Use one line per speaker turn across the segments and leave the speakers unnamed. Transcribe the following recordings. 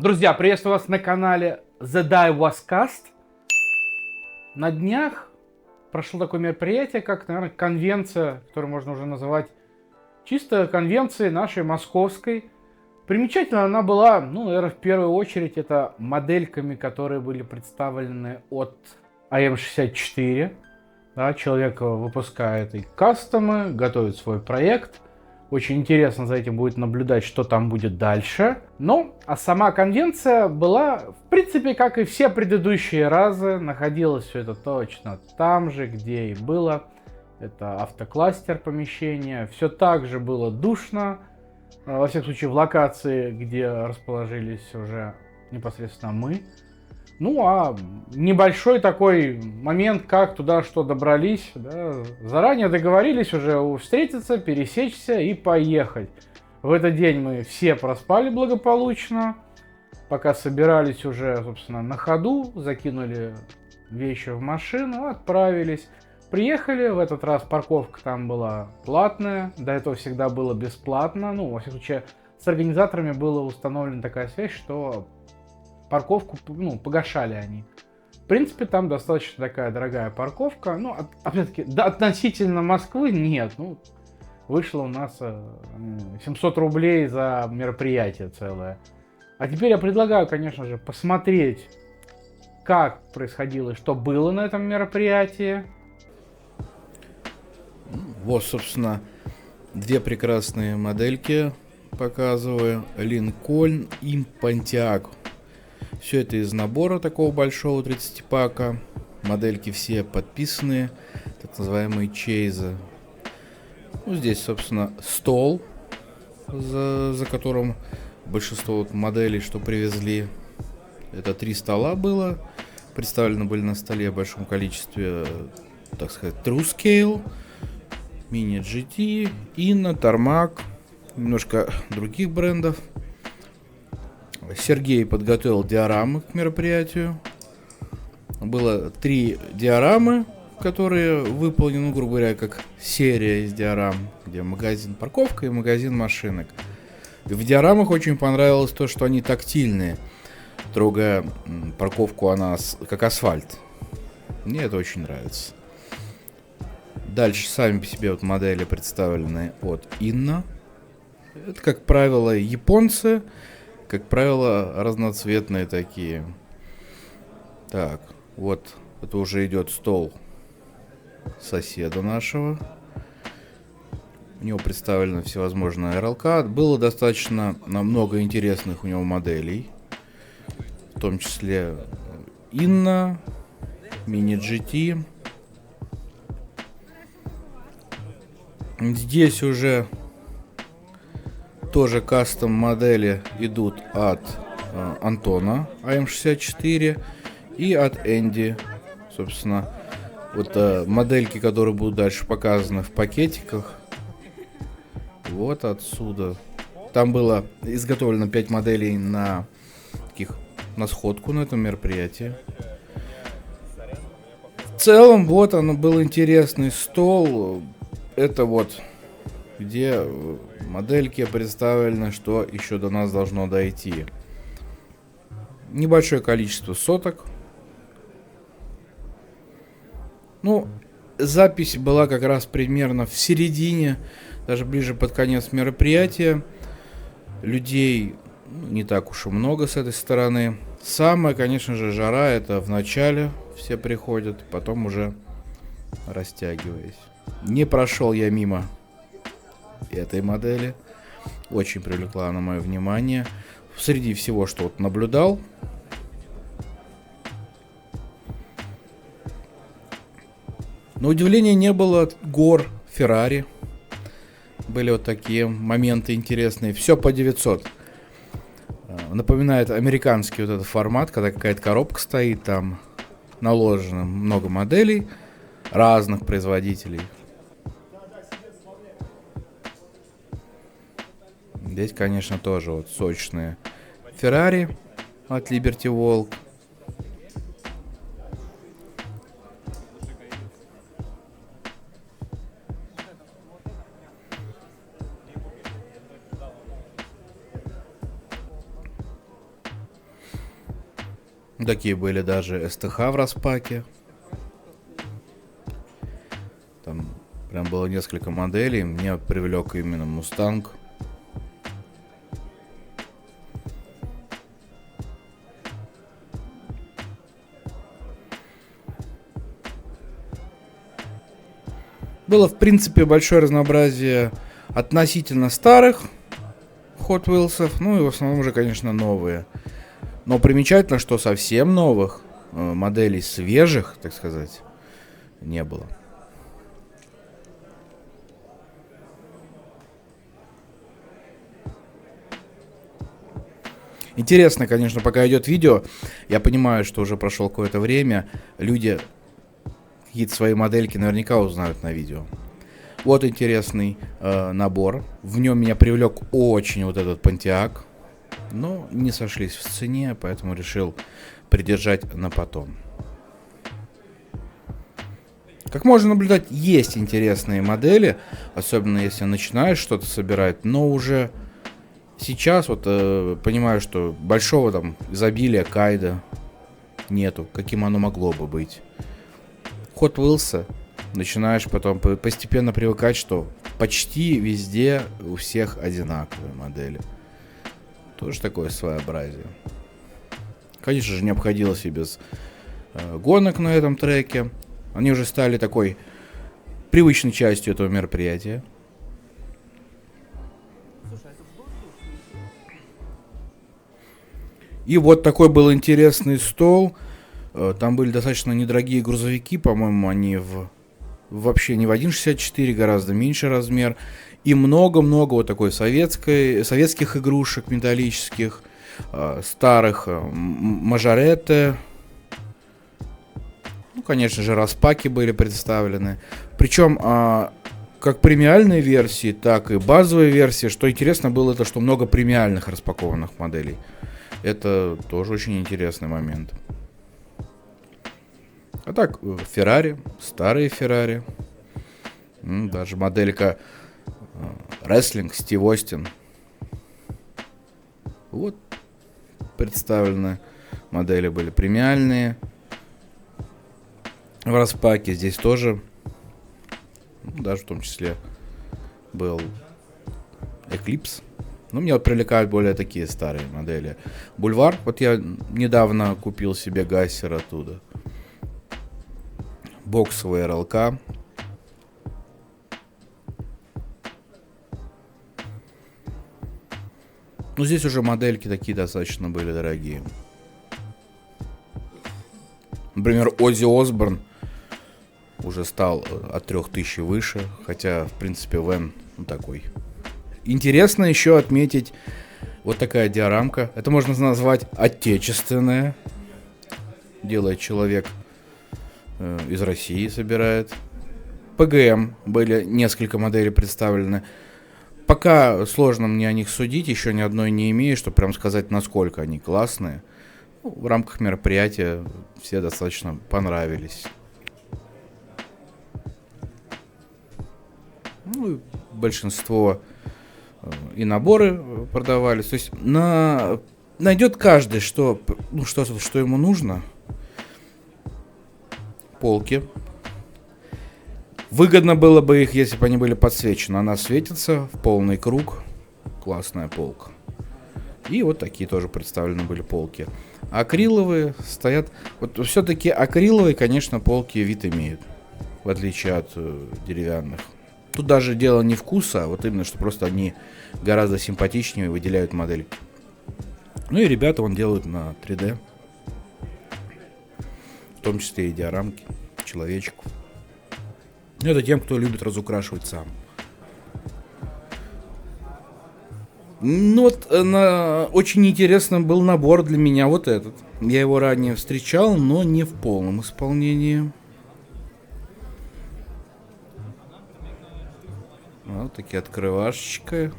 Друзья, приветствую вас на канале The Die Was Cast. На днях прошло такое мероприятие, как, наверное, конвенция, которую можно уже называть чисто конвенцией нашей московской. Примечательно она была, наверное, в первую очередь, это модельками, которые были представлены от АМ-64. Да, человек выпускает и кастомы, готовит свой проект. Очень интересно за этим будет наблюдать, что там будет дальше. А сама конвенция была, в принципе, как и все предыдущие разы, находилось все это точно там же, где и было. Это автокластер помещения. Все так же было душно. Во всяком случае, в локации, где расположились уже непосредственно мы. А небольшой такой момент, как туда что добрались, да, заранее договорились уже встретиться, пересечься и поехать. В этот день мы все проспали благополучно, пока собирались уже, собственно, на ходу, закинули вещи в машину, отправились. Приехали, в этот раз парковка там была платная, до этого всегда было бесплатно, во всяком случае, с организаторами была установлена такая связь, что парковку, погашали они. В принципе, там достаточно такая дорогая парковка. Опять-таки, относительно Москвы нет. Вышло у нас 700 рублей за мероприятие целое. А теперь я предлагаю, конечно же, посмотреть, как происходило и что было на этом мероприятии.
Вот, собственно, две прекрасные модельки показываю. Линкольн и Pontiac. Все это из набора такого большого 30-пака. Модельки все подписанные, так называемые чейзы. Здесь, собственно, стол, за которым большинство моделей, что привезли. Это 3 стола было. Представлены были на столе в большом количестве, так сказать, True Scale, Mini GT, Inno, Tarmac, немножко других брендов. Сергей подготовил диорамы к мероприятию. Было 3 диорамы, которые выполнены, грубо говоря, как серия из диорам, где магазин парковка и магазин машинок. И в диорамах очень понравилось то, что они тактильные. Трогая парковку, она как асфальт. Мне это очень нравится. Дальше сами по себе модели представлены от Inno. Это, как правило, японцы. Как правило, разноцветные такие. Так, вот это уже идет стол соседа нашего. У него представлены всевозможные RLK. Было достаточно много интересных у него моделей. В том числе Inno, Mini GT. Здесь уже тоже кастом модели идут от Антона АМ-64 и от Энди. Собственно, модельки, которые будут дальше показаны в пакетиках. Вот отсюда. Там было изготовлено 5 моделей на сходку на этом мероприятии. В целом, был интересный стол. Это где модельки представлены, что еще до нас должно дойти. Небольшое количество соток. Запись была как раз примерно в середине, даже ближе под конец мероприятия. Людей не так уж и много с этой стороны. Самая, конечно же, жара это в начале. Все приходят, потом уже растягиваясь. Не прошел я мимо этой модели. Очень привлекла она мое внимание. Среди всего, что наблюдал. На удивление не было гор Ferrari. Были такие моменты интересные. Все по 900. Напоминает американский этот формат, когда какая-то коробка стоит, там наложено много моделей разных производителей. Здесь, конечно, тоже сочные Ferrari от Liberty Walk. Такие были даже СТХ в распаке. Там прям было несколько моделей. Меня привлек именно Мустанг. Было, в принципе, большое разнообразие относительно старых Hot Wheels'ов, ну и в основном уже, конечно, новые. Но примечательно, что совсем новых моделей, свежих, так сказать, не было. Интересно, конечно, пока идет видео, я понимаю, что уже прошло какое-то время, люди какие-то свои модельки наверняка узнают на видео. Вот интересный набор. В нем меня привлек очень вот этот Pontiac. Но не сошлись в цене, поэтому решил придержать на потом. Как можно наблюдать, есть интересные модели, особенно если начинаешь что-то собирать, но уже сейчас вот понимаю, что большого там изобилия кайда нету, каким оно могло бы быть. Hot Wheels начинаешь потом постепенно привыкать, что почти везде у всех одинаковые модели. Тоже такое своеобразие. Конечно же, не обходилось и без гонок на этом треке. Они уже стали такой привычной частью этого мероприятия. И вот такой был интересный стол. Там были достаточно недорогие грузовики, по-моему, они вообще не в 1.64, гораздо меньше размер. И много-много вот такой советских игрушек металлических, старых мажоретте. Ну, конечно же, распаки были представлены. Причем как премиальные версии, так и базовые версии. Что интересно было, это что много премиальных распакованных моделей. Это тоже очень интересный момент. А так, Феррари, старые Феррари. Даже моделька рестлинг Стив Остин. Вот представлены модели были премиальные. В распаке здесь тоже, даже в том числе, был Eclipse. Но меня вот привлекают более такие старые модели. Бульвар. Вот я недавно купил себе Гассер оттуда. Боксовый РЛК. Ну, здесь уже модельки такие достаточно были дорогие. Например, Оззи Осборн уже стал от 3000 выше. Хотя, в принципе, Вен такой. Интересно еще отметить вот такая диорамка. Это можно назвать отечественная. Делает человек из России, собирает. ПГМ. Были несколько моделей представлены. Пока сложно мне о них судить, еще ни одной не имею, чтобы прям сказать, насколько они классные. Ну, в рамках мероприятия все достаточно понравились. Ну, большинство и наборы продавались. То есть найдет каждый, что ему нужно. Полки. Выгодно было бы их, если бы они были подсвечены. Она светится в полный круг. Классная полка. И вот такие тоже представлены были полки. Акриловые стоят. Вот все-таки акриловые, конечно, полки вид имеют. В отличие от деревянных. Тут даже дело не вкуса, а вот именно, что просто они гораздо симпатичнее выделяют модель. Ну и ребята делают на 3D. В том числе и диорамки, человечков. Это тем, кто любит разукрашивать сам. Ну вот, очень интересным был набор для меня вот этот. Я его ранее встречал, но не в полном исполнении. Вот такие открывашечки.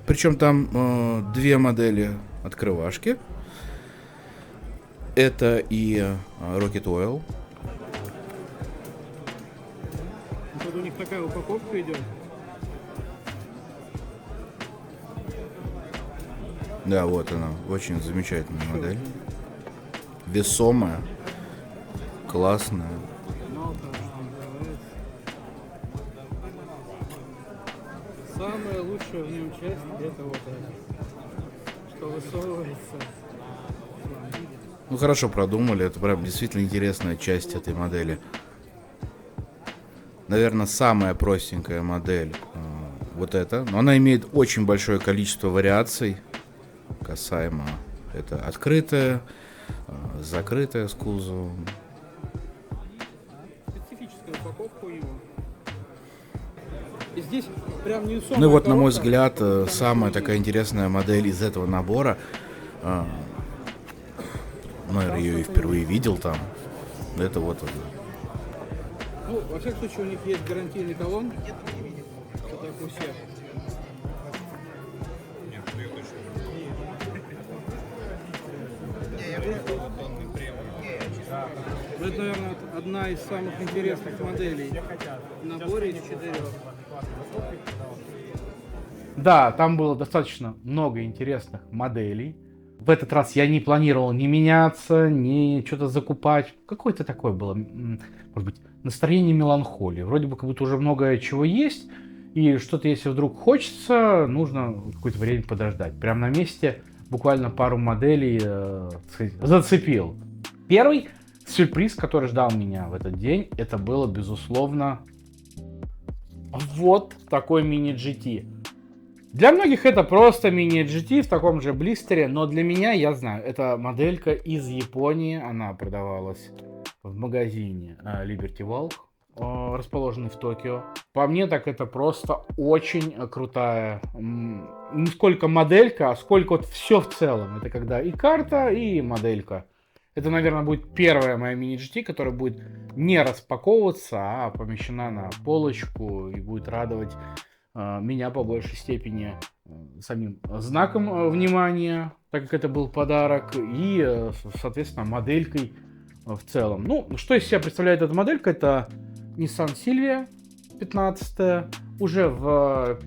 Причем там две модели открывашки. Это и Rocket Oil.
Тут у них такая упаковка идет.
Да, вот она. Очень замечательная модель. весомая, классная.
Мало того, что называется. Самая лучшая в нем часть это вот это, что высовывается.
Ну хорошо продумали, это прям действительно интересная часть этой модели. Наверное, самая простенькая модель вот эта, но она имеет очень большое количество вариаций касаемо это открытая, закрытая с кузовом.
Специфическая упаковка у него. И здесь прям не
Ну и вот, на мой взгляд, самая такая интересная модель из этого набора. Наверное, ее и впервые видел там. Это вот она.
Ну, во всяком случае, у них есть гарантийный талон. Это как у всех. Это, наверное, одна из самых интересных моделей в наборе из 4.
Да, там было достаточно много интересных моделей. В этот раз я не планировал ни меняться, ни что-то закупать. Какое-то такое было, может быть, настроение меланхолии. Вроде бы как будто уже много чего есть, и что-то, если вдруг хочется, нужно какое-то время подождать. Прямо на месте буквально пару моделей зацепил. Первый сюрприз, который ждал меня в этот день, это было, безусловно, вот такой мини-GT. Для многих это просто мини-GT в таком же блистере, но для меня, я знаю, это моделька из Японии, она продавалась в магазине Liberty Walk, расположенный в Токио. По мне, так это просто очень крутая, не сколько моделька, а сколько вот все в целом. Это когда и карта, и моделька. Это, наверное, будет первая моя мини-GT, которая будет не распаковываться, а помещена на полочку и будет радовать меня по большей степени самим знаком внимания, так как это был подарок, и, соответственно, моделькой в целом. Ну, что из себя представляет эта моделька? Это Nissan Silvia 15, уже в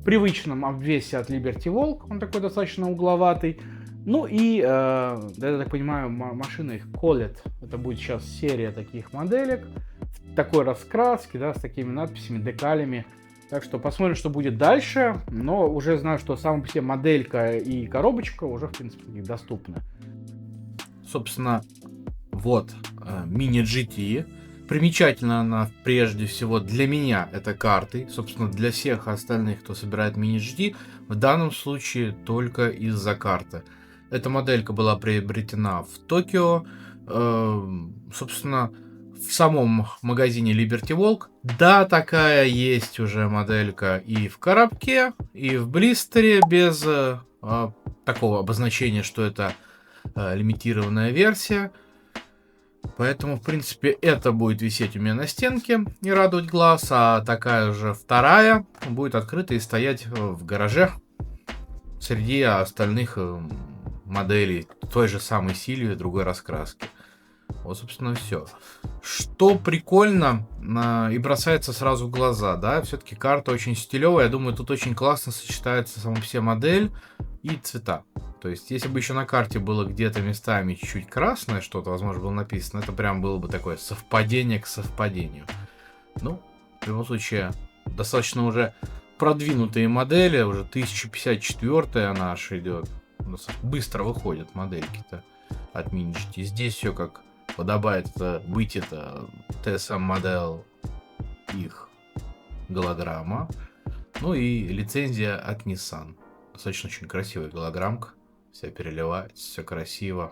привычном обвесе от Liberty Walk, он такой достаточно угловатый. Ну и, я так понимаю, машина их колет. Это будет сейчас серия таких моделек в такой раскраске, да, с такими надписями, декалями. Так что посмотрим, что будет дальше. Но уже знаю, что сама по себе моделька и коробочка уже, в принципе, доступны. Собственно, вот мини GT. Примечательна она прежде всего для меня это картой. Собственно, для всех остальных, кто собирает мини GT, в данном случае только из-за карты. Эта моделька была приобретена в Токио. Собственно, в самом магазине Liberty Walk. Да, такая есть уже моделька и в коробке, и в блистере без такого обозначения, что это лимитированная версия. Поэтому, в принципе, это будет висеть у меня на стенке и радовать глаз, а такая же вторая будет открыта и стоять в гараже среди остальных моделей той же самой Silvia, другой раскраски. Вот, собственно, все. Что прикольно и бросается сразу в глаза, да, все-таки карта очень стилевая, я думаю, тут очень классно сочетается сама вся модель и цвета. То есть, если бы еще на карте было где-то местами чуть-чуть красное что-то, возможно, было написано, это прям было бы такое совпадение к совпадению. Ну, в любом случае, достаточно уже продвинутые модели, уже 1054 она аж идет. Быстро выходят модельки-то от Mini GT. Здесь все как подобает быть, это TSM модель, их голограмма. Ну и лицензия от Nissan. Достаточно очень красивая голограммка. Вся переливается, все красиво.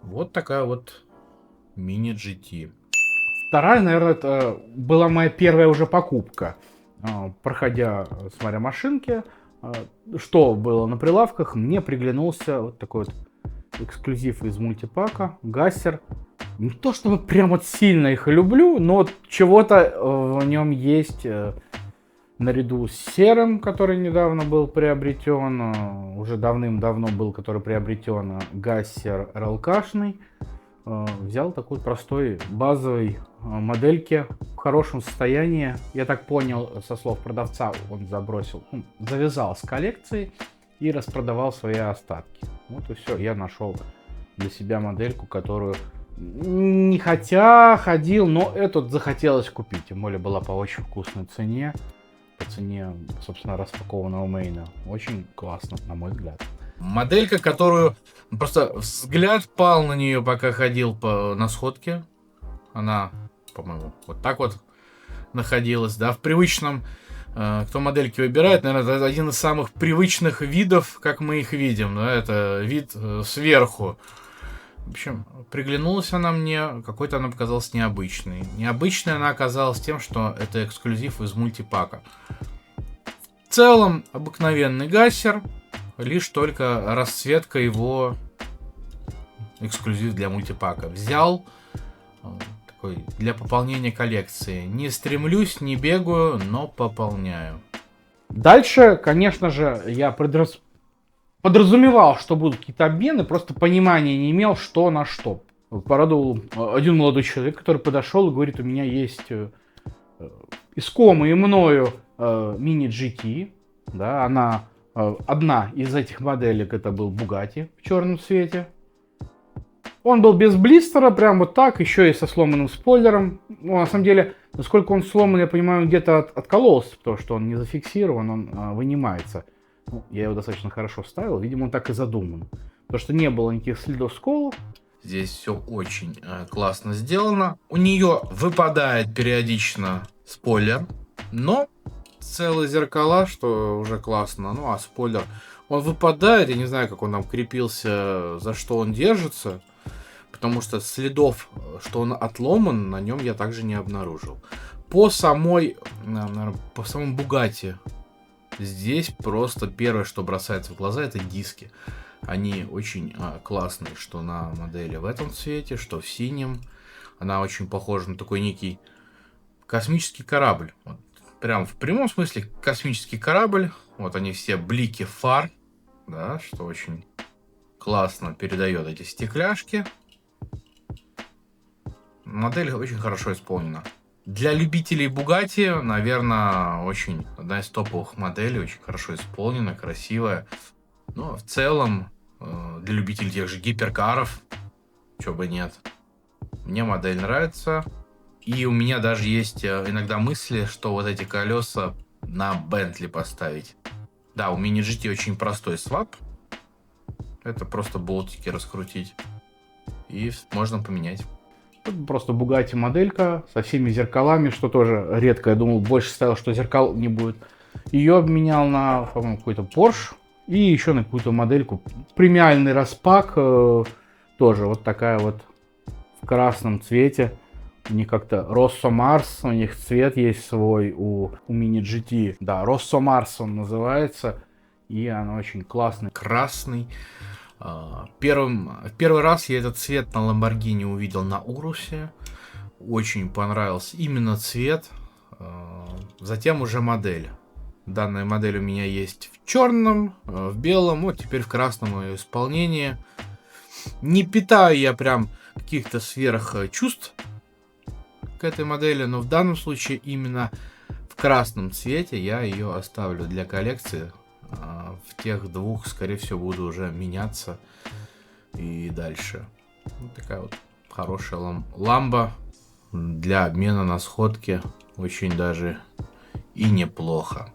Вот такая вот Mini GT. Вторая, наверное, это была моя первая уже покупка. Проходя, смотря машинки, что было на прилавках, мне приглянулся вот такой вот эксклюзив из мультипака, Гассер. Не то чтобы прям вот сильно их люблю, но вот чего-то в нем есть наряду с серым, который недавно был приобретен, уже давным-давно был, который приобретен, Гассер РЛКшный. Взял такой простой базовой модельки в хорошем состоянии. Я так понял, со слов продавца, он завязал с коллекцией и распродавал свои остатки. Вот и все, я нашел для себя модельку, которую не хотя ходил, но этот захотелось купить. Тем более была по очень вкусной цене. По цене, собственно, распакованного мейна. Очень классно, на мой взгляд.
Моделька, которую просто взгляд пал на нее, пока ходил на сходке. Она, по-моему, вот так вот находилась, да, в привычном. Кто модельки выбирает, наверное, это один из самых привычных видов, как мы их видим. Да, это вид сверху. В общем, приглянулась она мне, какой-то она показалась необычной. Необычной она оказалась тем, что это эксклюзив из мультипака. В целом, обыкновенный гассер, лишь только расцветка его эксклюзив для мультипака. Взял такой для пополнения коллекции. Не стремлюсь, не бегаю, но пополняю.
Дальше, конечно же, я подразумевал, что будут какие-то обмены, просто понимания не имел, что на что. Порадовал один молодой человек, который подошел и говорит, у меня есть искомый мною мини GT, да, она одна из этих моделек, это был Bugatti в черном цвете. Он был без блистера, прям вот так, еще и со сломанным спойлером. Ну, на самом деле, насколько он сломан, я понимаю, где-то откололся, потому что он не зафиксирован, он вынимается. Ну, я его достаточно хорошо вставил, видимо, он так и задуман. Потому что не было никаких следов сколов.
Здесь все очень классно сделано. У нее выпадает периодично спойлер, но целые зеркала, что уже классно. Ну, а спойлер, он выпадает, я не знаю, как он там крепился, за что он держится. Потому что следов, что он отломан, на нем я также не обнаружил. По самому Bugatti здесь просто первое, что бросается в глаза, это диски. Они очень классные, что на модели в этом цвете, что в синем. Она очень похожа на такой некий космический корабль. Вот, прям в прямом смысле космический корабль. Вот они все блики фар, да, что очень классно передает эти стекляшки. Модель очень хорошо исполнена. Для любителей Bugatti, наверное, очень одна из топовых моделей, очень хорошо исполнена, красивая. Но в целом, для любителей тех же гиперкаров, чего бы нет. Мне модель нравится. И у меня даже есть иногда мысли, что вот эти колеса на Bentley поставить. Да, у Mini GT очень простой свап. Это просто болтики раскрутить. И можно поменять.
Просто Bugatti моделька со всеми зеркалами, что тоже редко. Я думал, больше ставил, что зеркал не будет. Ее обменял на, по-моему, какой-то Porsche. И еще на какую-то модельку. Премиальный распак. Тоже вот такая вот в красном цвете. У них как-то Rosso Mars. У них цвет есть свой у Mini GT. Да, Rosso Mars он называется. И она очень классный.
Красный. Первый раз я этот цвет на Lamborghini увидел на Урусе. Очень понравился именно цвет. Затем уже модель. Данная модель у меня есть в черном, в белом, вот теперь в красном ее исполнении. Не питаю я прям каких-то сверх чувств к этой модели, но в данном случае именно в красном цвете я ее оставлю для коллекции. В тех двух, скорее всего, буду уже меняться и дальше. Вот такая вот хорошая ламба для обмена на сходке. Очень даже и неплохо.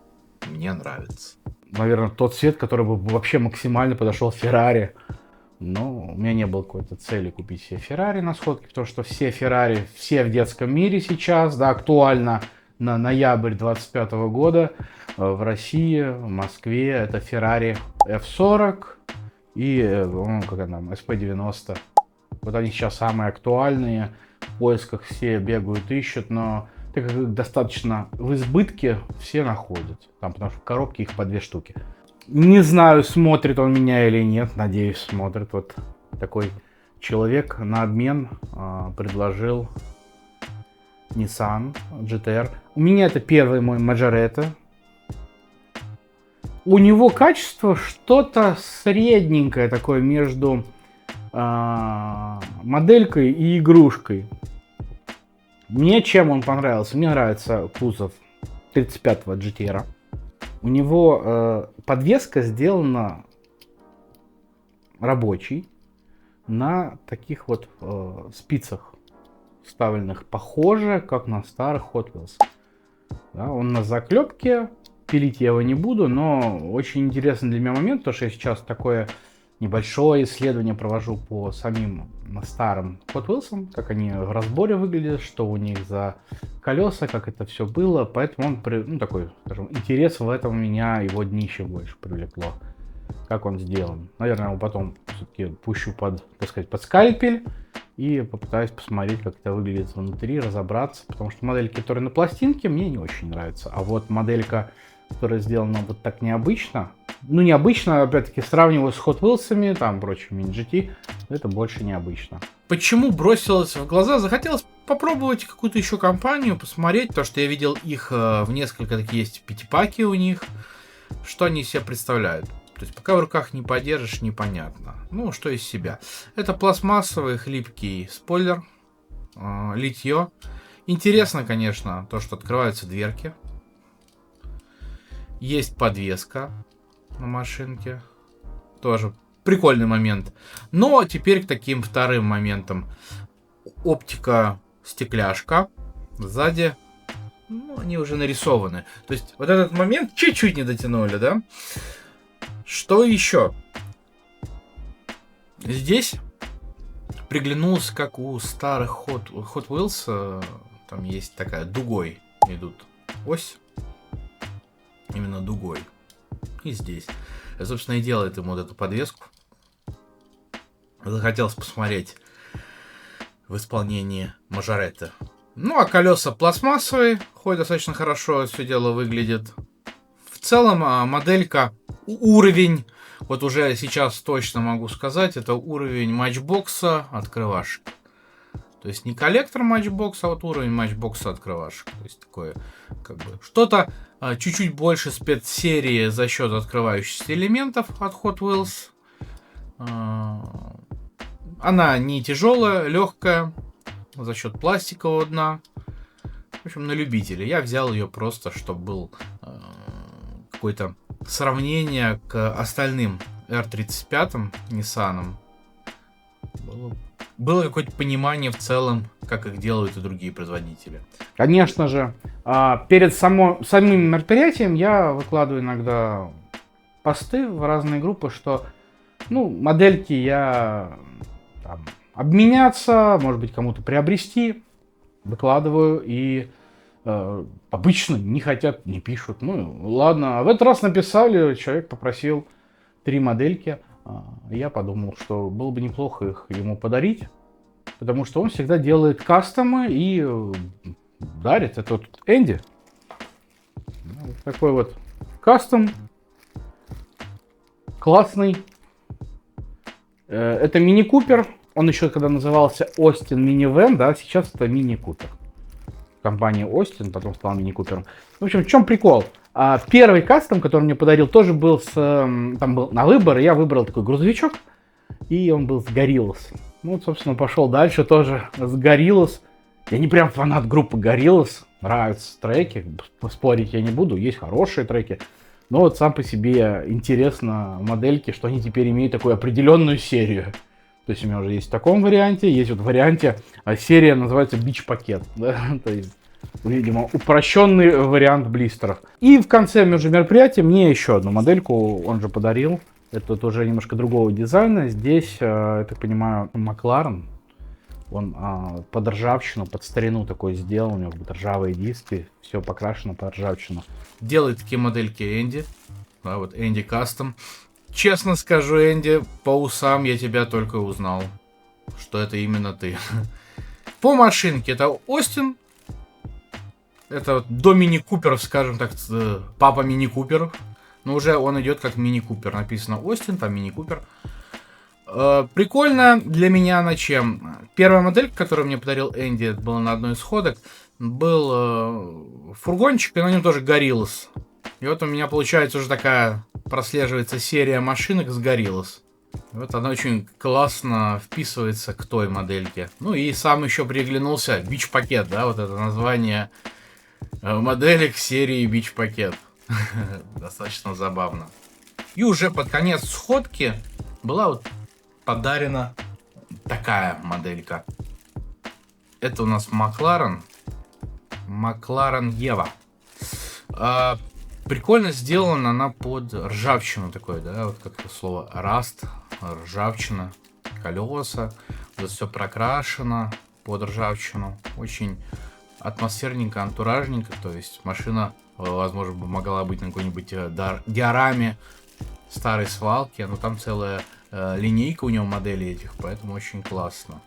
Мне нравится.
Наверное, тот цвет, который бы вообще максимально подошел Феррари. Но у меня не было какой-то цели купить себе Феррари на сходке, потому что все Феррари, все в детском мире сейчас, да, актуально на ноябрь 2025 года в России, в Москве, это Ferrari F40 и, как она там, SP90. Вот они сейчас самые актуальные, в поисках все бегают, ищут, но так как их достаточно в избытке, все находят, там, потому что в коробке их по 2 штуки. Не знаю, смотрит он меня или нет, надеюсь, смотрит. Вот такой человек на обмен предложил Nissan GT-R. У меня это первый мой Maggioretto. У него качество что-то средненькое такое между моделькой и игрушкой. Мне чем он понравился? Мне нравится кузов 35-го GT-R. У него подвеска сделана рабочей. на таких вот спицах вставленных, похоже, как на старых Hot Wheels. Да, он на заклепке, пилить я его не буду, но очень интересный для меня момент, потому что я сейчас такое небольшое исследование провожу по самим старым Hot Wheels, как они в разборе выглядят, что у них за колеса, как это все было, поэтому он, такой, скажем, интерес в этом меня, его днище больше привлекло, как он сделан. Наверное, его потом все-таки пущу под скальпель и попытаюсь посмотреть, как это выглядит внутри, разобраться, потому что модельки, которые на пластинке, мне не очень нравятся, а вот моделька, которая сделана вот так необычно, необычно, опять-таки, сравниваю с Hot Wheels'ами, там, прочими GT, это больше необычно.
Почему бросилось в глаза? Захотелось попробовать какую-то еще компанию, посмотреть, потому что я видел их в несколько, такие есть пятипаки у них, что они из себя представляют. То есть пока в руках не подержишь, непонятно. Ну, что из себя. Это пластмассовый хлипкий спойлер, литье. Интересно, конечно, то, что открываются дверки. Есть подвеска на машинке. Тоже прикольный момент. Но теперь к таким вторым моментам. Оптика стекляшка. Сзади, они уже нарисованы. То есть вот этот момент чуть-чуть не дотянули, да? Что еще? Здесь приглянулось, как у старых Hot Wheels, там есть такая дугой идут ось, именно дугой. И здесь. Я, собственно, и делает ему вот эту подвеску. Захотелось посмотреть в исполнении Мажоретто. Ну, а колеса пластмассовые, хоть достаточно хорошо все дело выглядит. В целом, моделька, уровень, вот уже сейчас точно могу сказать, это уровень матчбокса открывашек. То есть не коллектор матчбокса, а вот уровень матчбокса открывашек. То есть такое, как бы, что-то чуть-чуть больше спецсерии за счет открывающихся элементов от Hot Wheels. Она не тяжелая, легкая, за счет пластикового дна. В общем, на любителя. Я взял ее просто, чтобы был какое-то сравнение к остальным R35 Nissan. Было какое-то понимание в целом, как их делают и другие производители.
Конечно же, перед самим мероприятием я выкладываю иногда посты в разные группы, что модельки я обменяться, может быть, кому-то приобрести, выкладываю, и обычно не хотят, не пишут. Ладно, а в этот раз написали, человек попросил 3 модельки. Я подумал, что было бы неплохо их ему подарить, потому что он всегда делает кастомы и дарит. Это вот Энди. Вот такой вот кастом. Классный. Это Мини Купер. Он еще когда назывался Остин Минивэн, да, сейчас это Мини Купер. Компания Остин, потом стал Мини Купером. В общем, в чем прикол? Первый кастом, который мне подарил, тоже был там был на выбор, и я выбрал такой грузовичок, и он был с Gorillaz. Собственно, пошел дальше тоже с Gorillaz. Я не прям фанат группы Gorillaz, нравятся треки, спорить я не буду, есть хорошие треки. Но вот сам по себе интересно модельки, что они теперь имеют такую определенную серию. То есть у меня уже есть в таком варианте, есть вот в варианте, серия называется Beach Packet. Да? То есть, видимо, упрощенный вариант блистеров. И в конце мероприятия мне еще одну модельку он же подарил. Это уже немножко другого дизайна. Здесь, я так понимаю, Макларен. Он под ржавчину, под старину такой сделал. У него ржавые диски, все покрашено под ржавчину.
Делает такие модельки Энди. Да, вот Энди Кастом. Честно скажу, Энди, по усам я тебя только узнал, что это именно ты. По машинке это Остин. Это вот до Мини Куперов, скажем так, папа Мини Куперов. Но уже он идет как Мини Купер. Написано Остин, там Мини Купер. Прикольно для меня на чем. Первая модель, которую мне подарил Энди, была на одной из сходок, был фургончик, и на нем тоже Gorillaz. И вот у меня получается уже такая прослеживается серия машинок с Gorillaz. Вот она очень классно вписывается к той модельке. И сам еще приглянулся Beach Packet, да, вот это название моделек серии Beach Packet. Достаточно забавно. И уже под конец сходки была вот подарена такая моделька. Это у нас Макларен. Макларен Ева. Прикольно сделана она под ржавчину такое, да, вот как слово раст, ржавчина, колеса. Вот все прокрашено под ржавчину. Очень атмосферненько, антуражненько. То есть машина, возможно, бы могла быть на какой-нибудь диораме старой свалки. Но там целая линейка у него моделей этих, поэтому очень классно.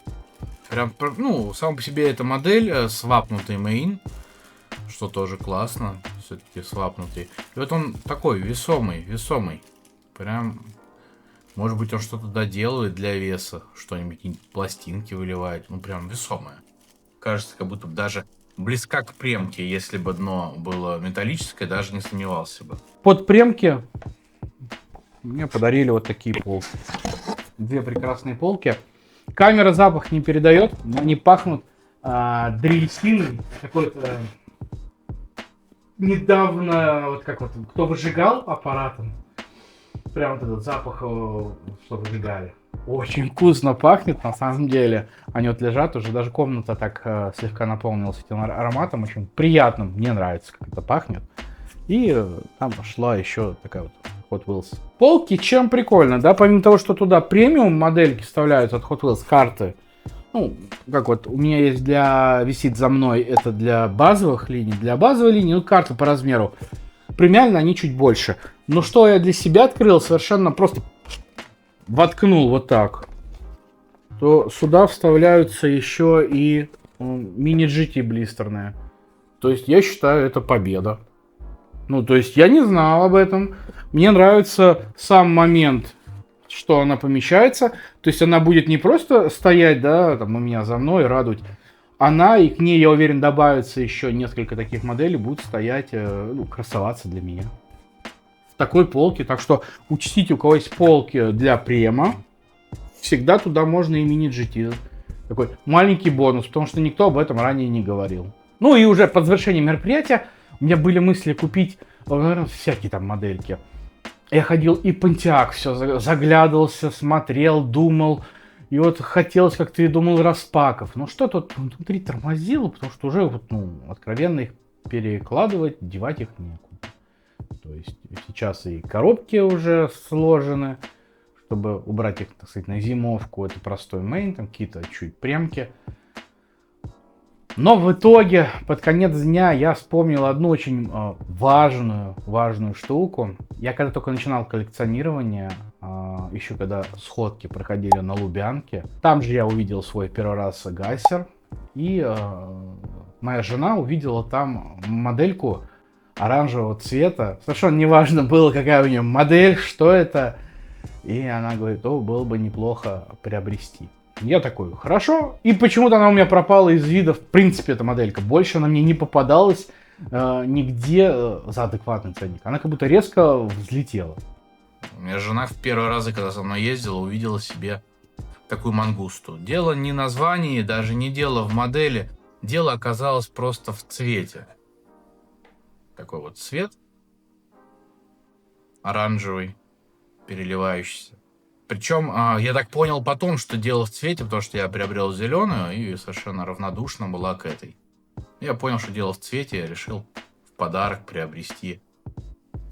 Прям, ну, сам по себе эта модель свапнутый мейн, что тоже классно, все-таки свапнутый. И вот он такой весомый. Прям, может быть, он что-то доделывает для веса, что-нибудь, пластинки выливает. Ну, прям весомая. Кажется, как будто бы даже близка к премке. Если бы дно было металлическое, даже не сомневался бы.
Под премки мне подарили вот такие полки. 2 прекрасные полки. Камера запах не передает, но они пахнут древесиной. Какой-то недавно, вот как вот, кто выжигал аппаратом, прям вот этот запах, что выжигали. Очень вкусно пахнет, на самом деле. Они вот лежат, уже даже комната так слегка наполнилась этим ароматом, очень приятным. Мне нравится, как это пахнет. И там шла еще такая вот Hot Wheels. Полки чем прикольно, да, помимо того, что туда премиум модельки вставляются от Hot Wheels, карты. Ну, как вот у меня есть висит за мной, это для базовых линий. Для базовой линии, ну, карты по размеру. Премиально они чуть больше. Но что я для себя открыл, совершенно просто воткнул вот так. То сюда вставляются еще и мини-GT блистерные. То есть я считаю, это победа. Ну, то есть я не знал об этом. Мне нравится сам момент, что она помещается. То есть она будет не просто стоять, да, там у меня за мной, радовать. Она, и к ней, я уверен, добавится еще несколько таких моделей, будут стоять, ну, красоваться для меня. В такой полке. Так что учтите, у кого есть полки для према, всегда туда можно и мини-GT. Такой маленький бонус, потому что никто об этом ранее не говорил. Ну и уже под завершение мероприятия у меня были мысли купить, наверное, всякие там модельки. Я ходил и Pontiac, все заглядывался, смотрел, думал. И вот хотелось как-то и думал распаков. Но что тут внутри тормозило, потому что уже вот, ну, откровенно их перекладывать, девать их некуда. То есть сейчас и коробки уже сложены, чтобы убрать их, так сказать, на зимовку. Это простой мейн, там какие-то чуть премки. Но в итоге, под конец дня, я вспомнил одну очень важную штуку. Я когда только начинал коллекционирование, еще когда сходки проходили на Лубянке, там же я увидел свой первый раз Гассер. И моя жена увидела там модельку оранжевого цвета. Совершенно неважно было, какая у нее модель, что это. И она говорит, было бы неплохо приобрести. Я такой, хорошо. И почему-то она у меня пропала из вида. В принципе, эта моделька. Больше она мне не попадалась нигде за адекватный ценник. Она как будто резко взлетела.
У меня жена в первый раз, когда со мной ездила, увидела себе такую мангусту. Дело не в названии, даже не дело в модели. Дело оказалось просто в цвете. Такой вот цвет. Оранжевый, переливающийся. Причем, я так понял потом, что дело в цвете, потому что я приобрел зеленую и совершенно равнодушна была к этой. Я понял, что дело в цвете, я решил в подарок приобрести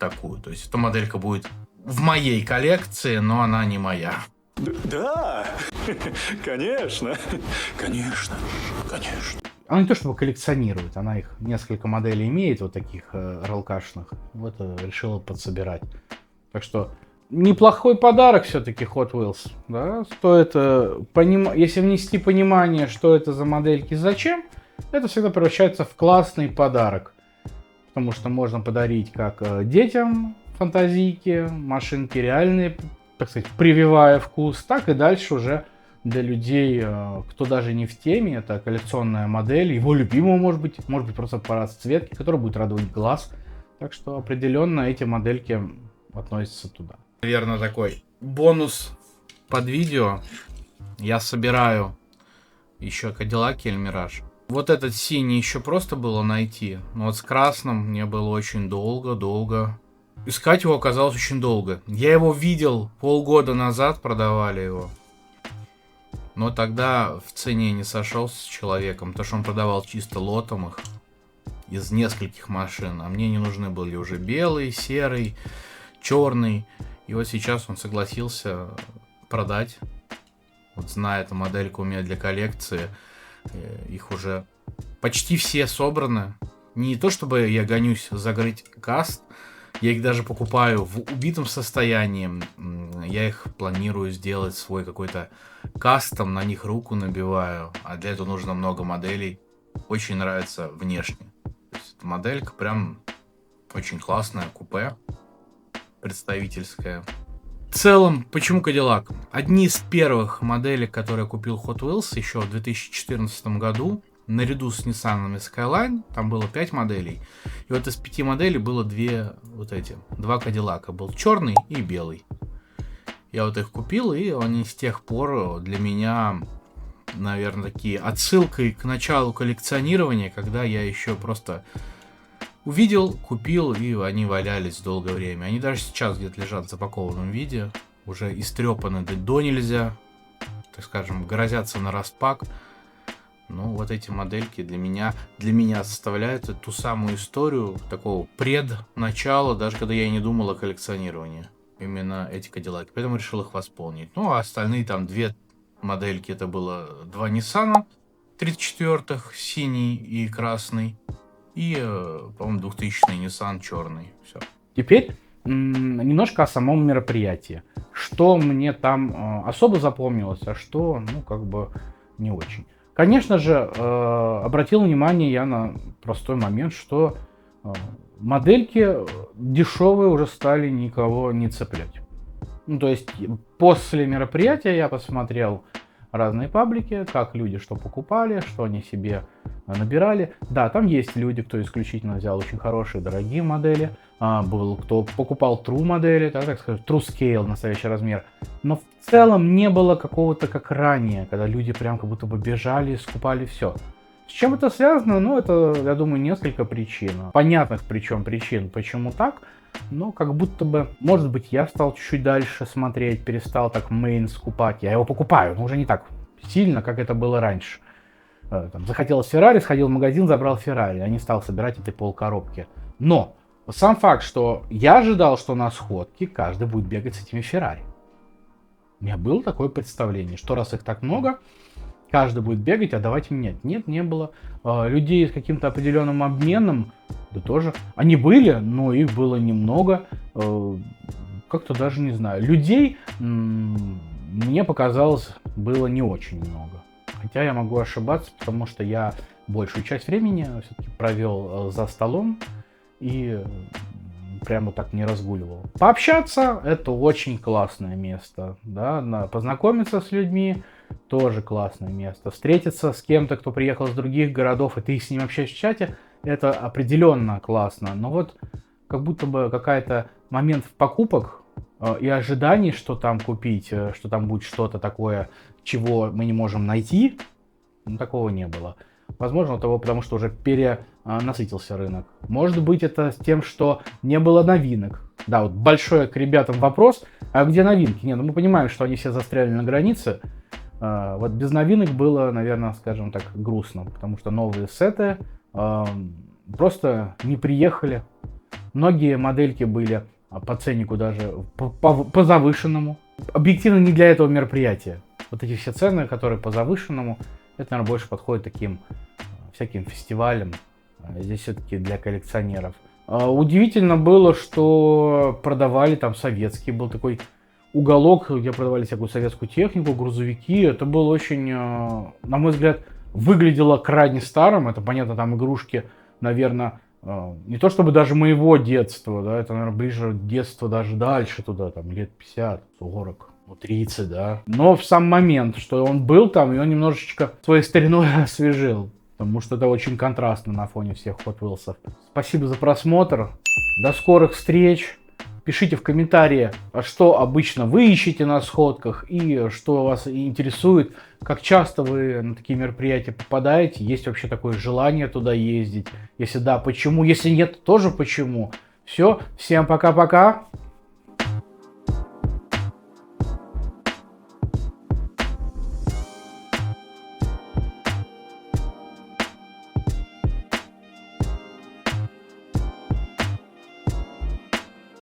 такую. То есть эта моделька будет в моей коллекции, но она не моя.
Да, конечно.
Она не то чтобы коллекционирует, она их несколько моделей имеет, вот таких ролкашных. Вот решила подсобирать. Так что неплохой подарок все-таки Hot Wheels. Да? Стоит, если внести понимание, что это за модельки, зачем, это всегда превращается в классный подарок. Потому что можно подарить как детям фантазийки, машинки реальные, так сказать, прививая вкус, так и дальше уже для людей, кто даже не в теме, это коллекционная модель, его любимого может быть просто по расцветке, который будет радовать глаз. Так что определенно эти модельки относятся туда.
Наверное, такой бонус под видео. Я собираю еще Cadillac или Mirage. Вот этот синий еще просто было найти. Но вот с красным мне было очень долго. Искать его оказалось очень долго. Я его видел полгода назад, продавали его. Но тогда в цене не сошелся с человеком, потому что он продавал чисто лотом их из нескольких машин, а мне не нужны были уже белый, серый, черный. И вот сейчас он согласился продать. Вот зная эту модельку у меня для коллекции, их уже почти все собраны. Не то чтобы я гонюсь закрыть каст, я их даже покупаю в убитом состоянии. Я их планирую сделать свой какой-то кастом, на них руку набиваю. А для этого нужно много моделей. Очень нравится внешне. То есть эта моделька прям очень классная, купе, представительская. В целом, почему Cadillac? Одни из первых моделей, которые я купил Hot Wheels еще в 2014 году, наряду с Nissan Skyline, там было 5 моделей. И вот из 5 моделей было два Cadillac. Был черный и белый. Я вот их купил, и они с тех пор для меня, наверное, такие отсылкой к началу коллекционирования, когда я еще просто увидел, купил, и они валялись долгое время. Они даже сейчас где-то лежат в запакованном виде, уже истрепаны до нельзя, так скажем, грозятся на распак. Ну, вот эти модельки для меня составляют ту самую историю такого предначала, даже когда я и не думал о коллекционировании. Именно эти Cadillac. Поэтому решил их восполнить. Ну, а остальные там 2 модельки, это было 2 Nissan 34-х, синий и красный. И, по-моему, 2000-й Nissan черный. Все.
Теперь немножко о самом мероприятии. Что мне там особо запомнилось, а что, не очень. Конечно же, обратил внимание я на простой момент, что модельки дешевые уже стали никого не цеплять. Ну, то есть после мероприятия я посмотрел разные паблики, как люди что покупали, что они себе набирали. Да, там есть люди, кто исключительно взял очень хорошие, дорогие модели. Был, кто покупал true модели, так сказать, true scale, настоящий размер. Но в целом не было какого-то, как ранее, когда люди прям как будто бы бежали и скупали все. С чем это связано? Ну, это, я думаю, несколько причин. Понятных причем причин, почему так. Но как будто бы, может быть, я стал чуть-чуть дальше смотреть, перестал так мейн скупать. Я его покупаю, но уже не так сильно, как это было раньше. Захотелось Феррари, сходил в магазин, забрал Феррари, а не стал собирать этой полкоробки. Но сам факт, что я ожидал, что на сходке каждый будет бегать с этими Феррари. У меня было такое представление, что раз их так много, каждый будет бегать, а давайте менять. Нет, не было. Людей с каким-то определенным обменом, да тоже. Они были, но их было немного. Как-то даже не знаю. Людей, мне показалось, было не очень много. Хотя я могу ошибаться, потому что я большую часть времени все-таки провел за столом и прямо так не разгуливал. Пообщаться — это очень классное место. Да? Познакомиться с людьми — тоже классное место. Встретиться с кем-то, кто приехал из других городов, и ты с ним общаешься в чате, это определенно классно. Но вот как будто бы какой-то момент в покупок и ожиданий, что там купить, что там будет что-то такое, чего мы не можем найти, такого не было. Возможно, того, потому что уже перенасытился рынок. Может быть, это с тем, что не было новинок. Да, вот большой к ребятам вопрос, а где новинки? Мы понимаем, что они все застряли на границе. Вот без новинок было, наверное, скажем так, грустно, потому что новые сеты просто не приехали. Многие модельки были по ценнику даже по завышенному. Объективно не для этого мероприятия. Вот эти все цены, которые по завышенному, это, наверное, больше подходит таким всяким фестивалям. Здесь все-таки для коллекционеров. Удивительно было, что продавали там советский. Был такой уголок, где продавали всякую советскую технику, грузовики. Это было очень, на мой взгляд, выглядело крайне старым. Это, понятно, там игрушки, наверное, не то чтобы даже моего детства, да, это, наверное, ближе к детству, даже дальше туда, там, лет 50, 40, 30, да. Но в сам момент, что он был там, и он немножечко своей стариной освежил. Потому что это очень контрастно на фоне всех Hot Wheels'ов. Спасибо за просмотр. До скорых встреч. Пишите в комментарии, что обычно вы ищете на сходках и что вас интересует, как часто вы на такие мероприятия попадаете, есть вообще такое желание туда ездить, если да, почему, если нет, тоже почему. Все, всем пока-пока.